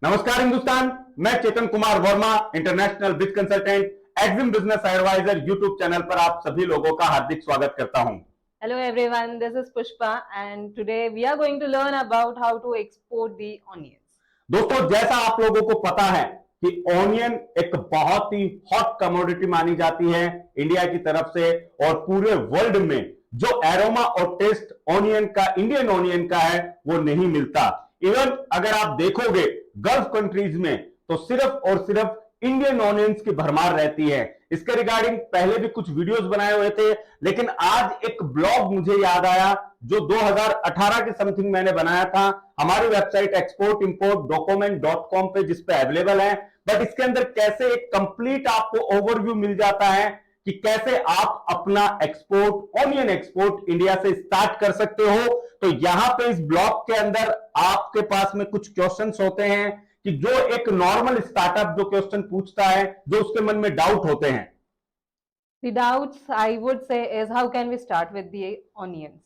नमस्कार हिंदुस्तान, मैं Chetan Kumar Verma, international biz consultant, EXIM business advisor YouTube channel पर आप सभी लोगों का हार्दिक स्वागत करता हूं। Hello everyone, this is Pushpa and today we are going to learn about how to export the onions. दोस्तों, जैसा आप लोगों को पता है कि ऑनियन एक बहुत ही हॉट कमोडिटी मानी जाती है इंडिया की तरफ से, और पूरे वर्ल्ड में जो एरोमा और टेस्ट ऑनियन का, इंडियन ऑनियन का है, वो नहीं मिलता। इवन अगर आप देखोगे गल्फ कंट्रीज में तो सिर्फ और सिर्फ इंडियन ऑनियंस की भरमार रहती है। इसके रिगार्डिंग पहले भी कुछ वीडियोस बनाए हुए थे, लेकिन आज एक ब्लॉग मुझे याद आया जो 2018 के समथिंग मैंने बनाया था हमारी वेबसाइट exportimport.document.com पे, जिस पे अवेलेबल है। बट इसके अंदर कैसे एक कंप्लीट आपको ओवरव्यू मिल जाता है कि कैसे आप अपना एक्सपोर्ट, ऑनियन एक्सपोर्ट इंडिया से स्टार्ट कर सकते हो। तो यहां पे इस ब्लॉग के अंदर आपके पास में कुछ क्वेश्चंस होते हैं कि जो एक नॉर्मल स्टार्टअप जो क्वेश्चन पूछता है, जो उसके मन में डाउट होते हैं। The doubts I would say is how can we start with the onions?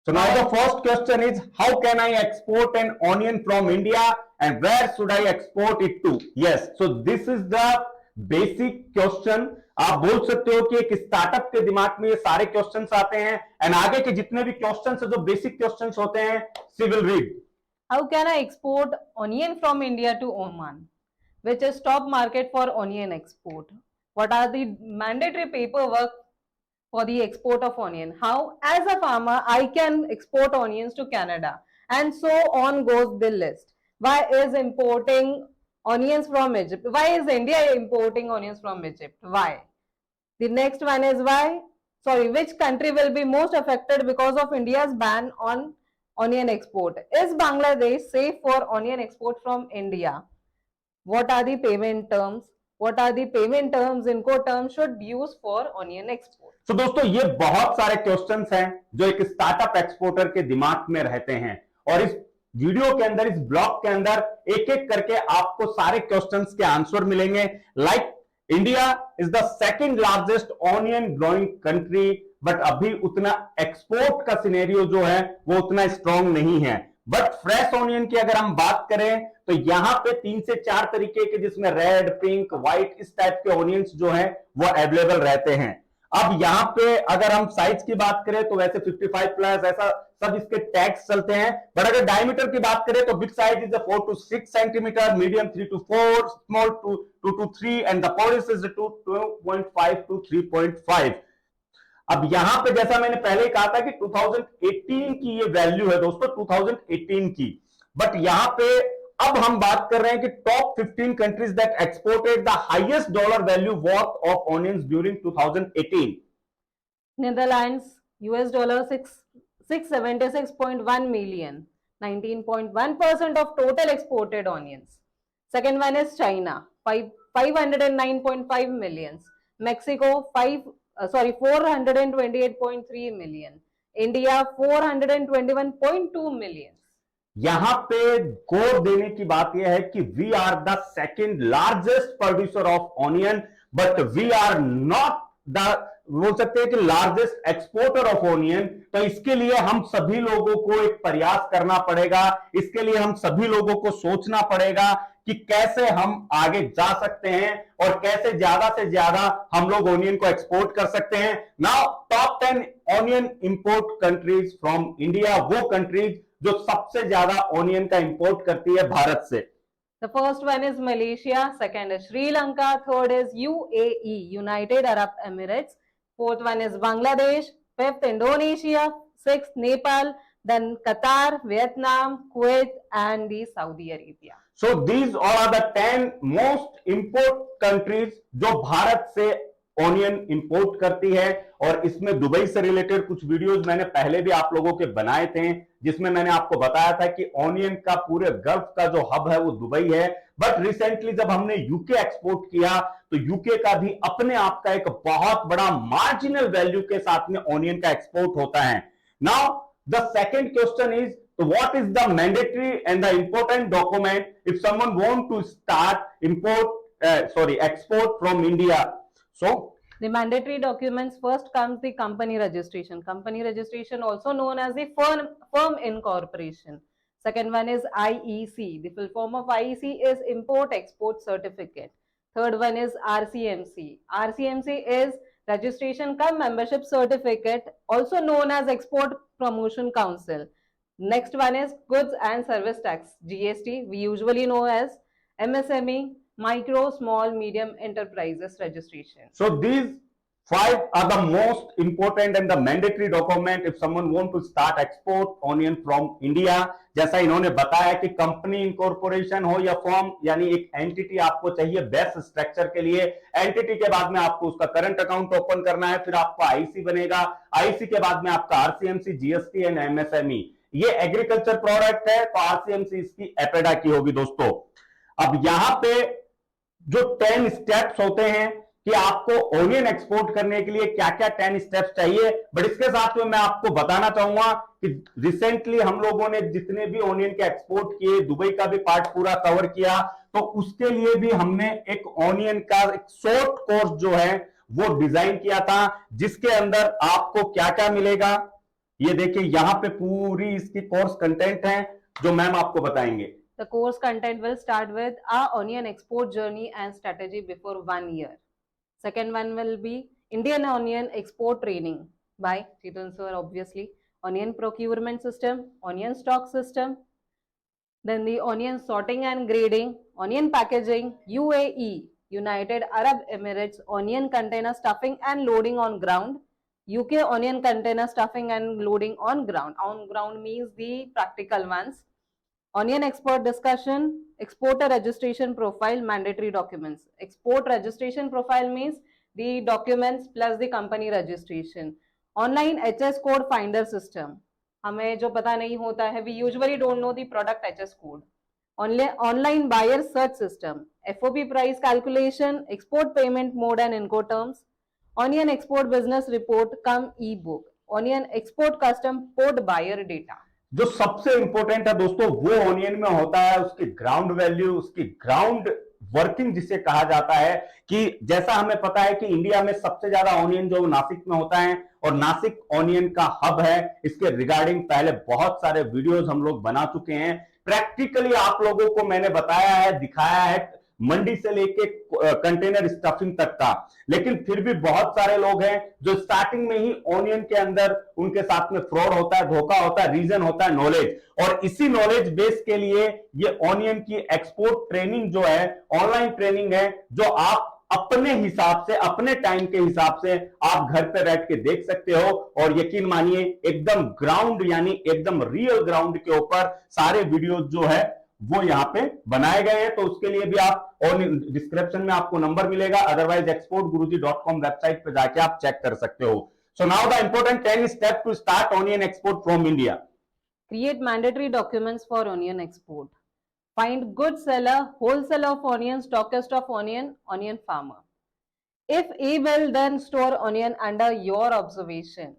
So now the first question is, how can I export an onion from India and where should I export it to? Yes, so this is the basic question. आप बोल सकते हो कि एक startup के दिमाग में ये सारे क्वेश्चंस आते हैं, एंड आगे के जितने भी क्वेश्चंस है जो बेसिक क्वेश्चंस होते हैं, she will read. How can I export onion from India to Oman, which is top market for onion export? What are the mandatory paperwork for the export of onion? How, as a farmer, I can export onions to Canada? And so on goes the list. Why is importing onions from Egypt? Why is India importing onions from Egypt? Why? The next one is which country will be most affected because of India's ban on onion export? Is Bangladesh safe for onion export from India? What are the payment terms? What are the payment terms, Incoterms should use for onion export? तो दोस्तों, ये बहुत सारे questions हैं जो एक startup exporter के दिमाग में रहते हैं, और इस वीडियो के अंदर, इस ब्लॉग के अंदर एक एक करके आपको सारे क्वेश्चंस के आंसर मिलेंगे। Like India is the second largest onion growing country, but अभी उतना एक्सपोर्ट का सिनेरियो जो है वो उतना स्ट्रांग नहीं है। बट फ्रेश ऑनियन की अगर हम बात करें तो यहां पे 3 से 4 तरीके के, जिसमें रेड, पिंक, व्हाइट, इस टाइप के ऑनियंस जो है वो अवेलेबल रहते हैं। अब यहां पे अगर हम साइज की बात करें तो वैसे 55 प्लस ऐसा सब इसके टैग्स चलते हैं, बट अगर डायमीटर की बात करें तो big size is 4 to 6 centimetre, medium 3 to 4, small 2 to 3 and the polish is 2.5 to 3.5। अब यहां पे जैसा मैंने पहले कहा था कि 2018 की ये वैल्यू है दोस्तों, 2018 की। बट यहां पे अब हम बात कर रहे हैं कि top 15 countries that exported the highest dollar value worth of onions during 2018। Netherlands, US dollar 676.1 million, 19.1% of total exported onions. Second one is China, 509.5 millions. Mexico, 428.3 million. India, 421.2 million. यहां पे गौर देने की बात यह है कि we are the second largest producer of onion, but we are not the, बोल सकते हैं कि लार्जेस्ट एक्सपोर्टर ऑफ ऑनियन। तो इसके लिए हम सभी लोगों को एक प्रयास करना पड़ेगा, इसके लिए हम सभी लोगों को सोचना पड़ेगा कि कैसे हम आगे जा सकते हैं और कैसे ज्यादा से ज्यादा हम लोग ऑनियन को एक्सपोर्ट कर सकते हैं। Now top 10 onion import countries from India, वो कंट्रीज जो सबसे ज्यादा ऑनियन का इंपोर्ट करती है भारत से। The first one is Malaysia, second is Sri Lanka, third is UAE, United Arab Emirates, fourth one is Bangladesh, fifth Indonesia, sixth Nepal, then Qatar, Vietnam, Kuwait and the Saudi Arabia. So these all are the 10 most import countries जो भारत से onion import करती है, और इसमें Dubai से related कुछ videos मैंने पहले भी आप लोगों के बनाए थे, जिसमें मैंने आपको बताया था कि ऑनियन का पूरे गल्फ का जो हब है वो दुबई है। बट रिसेंटली जब हमने यूके एक्सपोर्ट किया तो यूके का भी अपने आप का एक बहुत बड़ा मार्जिनल वैल्यू के साथ में ऑनियन का एक्सपोर्ट होता है। Now the second question is, what is the mandatory and the important document if someone want to start export from India? So the mandatory documents, first comes the company registration. Company registration, also known as the firm incorporation. Second one is IEC. The full form of IEC is Import Export Certificate. Third one is RCMC. RCMC is Registration Cum Membership Certificate, also known as Export Promotion Council. Next one is Goods and Service Tax, GST. We usually know as MSME, Micro, Small, Medium Enterprises Registration. So these five are the most important and the mandatory document if someone want to start export onion from India. जैसा इन्होंने बताया कि company incorporation हो या form, यानी एक entity आपको चाहिए बेस्ट स्ट्रक्चर के लिए। एंटिटी के बाद में आपको उसका करंट अकाउंट ओपन करना है, फिर आपको आईसी बनेगा, आईसी के बाद में आपका आरसीएमसी, जीएसटी एंड एमएसएमई। ये एग्रीकल्चर प्रोडक्ट है तो आरसीएमसी इसकी एपेडा की होगी दोस्तों। अब यहां पे जो 10 स्टेप्स होते हैं कि आपको ओनियन एक्सपोर्ट करने के लिए क्या क्या 10 स्टेप्स चाहिए, बट इसके साथ में मैं आपको बताना चाहूंगा कि रिसेंटली हम लोगों ने जितने भी ओनियन के एक्सपोर्ट किए, दुबई का भी पार्ट पूरा कवर किया, तो उसके लिए भी हमने एक ओनियन का एक शॉर्ट कोर्स जो है वो डिजाइन किया था, जिसके अंदर आपको क्या क्या मिलेगा ये देखिए, यहां पे पूरी इसकी कोर्स कंटेंट है जो मैम आपको बताएंगे। The course content will start with our onion export journey and strategy before 1 year. Second one will be Indian onion export training by Chetan sir, obviously. Onion procurement system, onion stock system, then the onion sorting and grading, onion packaging, UAE, United Arab Emirates, onion container stuffing and loading on ground, UK onion container stuffing and loading on ground. On ground means the practical ones. Onion export discussion, exporter registration profile, mandatory documents. Export registration profile means the documents plus the company registration. Online HS code finder system. हमें जो पता नहीं होता है, we usually don't know the product HS code. Online buyer search system. FOB price calculation, export payment mode and Incoterms. Onion export business report cum e-book. Onion export custom port buyer data. जो सबसे important है दोस्तों वो onion में होता है उसकी ground value, उसकी ग्राउंड वर्किंग जिसे कहा जाता है, कि जैसा हमें पता है कि इंडिया में सबसे ज्यादा ओनियन जो नासिक में होता है और नासिक ओनियन का हब है। इसके रिगार्डिंग पहले बहुत सारे वीडियोस हम लोग बना चुके हैं, प्रैक्टिकली आप लोगों को मैंने बताया है, दिखाया है, मंडी से लेके कंटेनर स्टफिंग तक का। लेकिन फिर भी बहुत सारे लोग हैं जो स्टार्टिंग में ही ओनियन के अंदर उनके साथ में फ्रॉड होता है, धोखा होता है। रीजन होता है नॉलेज, और इसी नॉलेज बेस के लिए ये ओनियन की एक्सपोर्ट ट्रेनिंग जो है ऑनलाइन ट्रेनिंग है, जो आप अपने हिसाब से, अपने टाइम के हिसाब से आप घर पे बैठ के देख सकते हो। और यकीन मानिए एकदम ग्राउंड यानी एकदम रियल ग्राउंड के ऊपर सारे वीडियोस जो है वो यहां पे बनाए गए हैं। तो उसके लिए भी आप, और डिस्क्रिप्शन में आपको नंबर मिलेगा, अदरवाइज exportguruji.com वेबसाइट पे जाके आप चेक कर सकते हो। So now the important 10 step to start onion export from India. Create mandatory documents for onion export. Find good seller, wholesaler of onion, stockist of onion, onion farmer. If able, then store onion under your observation.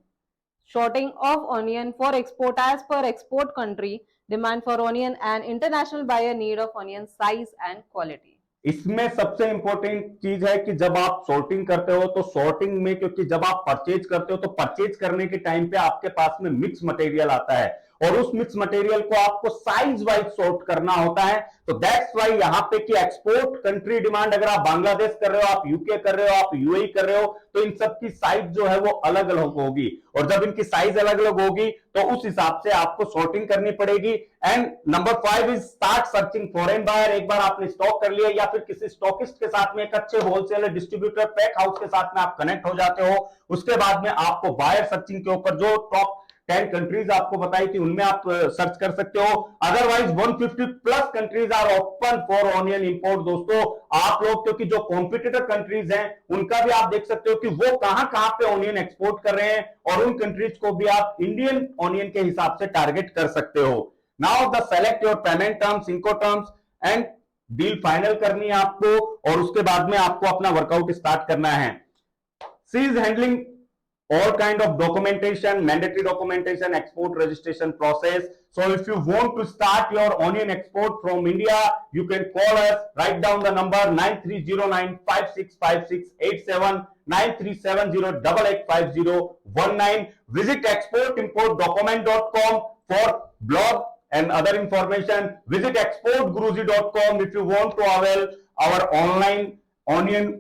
Sorting of onion for export as per export country, demand for onion and international buyer need of onion size and quality. इसमें सबसे important चीज है कि जब आप sorting करते हो तो सॉर्टिंग में, क्योंकि जब आप परचेज करते हो तो परचेज करने के टाइम पे आपके पास में मिक्स मटेरियल आता है और उस मिक्स मटेरियल को आपको साइज वाइज सॉर्ट करना होता है। तो दैट्स वाई यहां पे कि एक्सपोर्ट कंट्री डिमांड, अगर आप बांग्लादेश कर रहे हो, आप यूके कर रहे हो, आप यूएई कर रहे हो, तो इन सब की साइज जो है वो अलग अलग होगी, और जब इनकी साइज अलग अलग होगी तो उस हिसाब से आपको सॉर्टिंग करनी पड़ेगी। And number 5 is start searching foreign buyer. एक बार आपने स्टॉक कर लिया या फिर किसी स्टॉकिस्ट के साथ में, एक अच्छे होलसेलर, डिस्ट्रीब्यूटर, पैक हाउस के साथ में आप कनेक्ट हो जाते हो, उसके बाद में आपको बायर सर्चिंग के ऊपर जो टॉप 10 कंट्रीज आपको बताई थी उनमें आप सर्च कर सकते हो। Otherwise 150 plus countries are open for onion import. दोस्तों आप लोग, क्योंकि जो कॉम्पिटिटर कंट्रीज हैं उनका भी आप देख सकते हो कि वो कहां कहां पे ऑनियन एक्सपोर्ट कर रहे हैं, और उन कंट्रीज को भी आप इंडियन ऑनियन के हिसाब से टारगेट कर सकते हो। Now the select your payment terms, Incoterms and deal final करनी है आपको, और उसके बाद में आपको अपना वर्कआउट स्टार्ट करना है। She is handling all kind of documentation, mandatory documentation, export registration process. So if you want to start your onion export from India, you can call us, write down the number 9309565687, 9370885019. Visit exportimport.document.com for blog and other information, visit exportguruji.com if you want to avail our online onion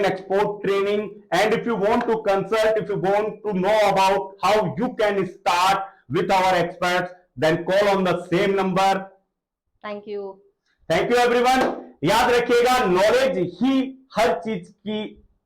export training, and if you want to consult, if you want to know about how you can start with our experts, then call on the same number. Thank you. Thank you everyone. याद रखिएगा, knowledge ही हर चीज की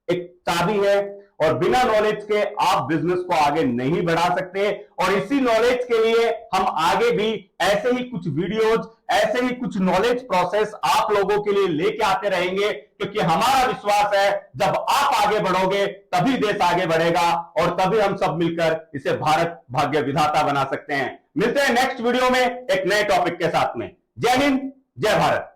एक चाबी है, और बिना knowledge के आप बिजनेस को आगे नहीं बढ़ा सकते। और इसी नॉलेज के लिए हम आगे भी ऐसे ही कुछ वीडियोज, ऐसे ही कुछ नॉलेज प्रोसेस आप लोगों के लिए लेके आते रहेंगे, क्योंकि हमारा विश्वास है जब आप आगे बढ़ोगे तभी देश आगे बढ़ेगा, और तभी हम सब मिलकर इसे भारत भाग्य विधाता बना सकते हैं। मिलते हैं नेक्स्ट वीडियो में एक नए टॉपिक के साथ में। जय हिंद, जय भारत।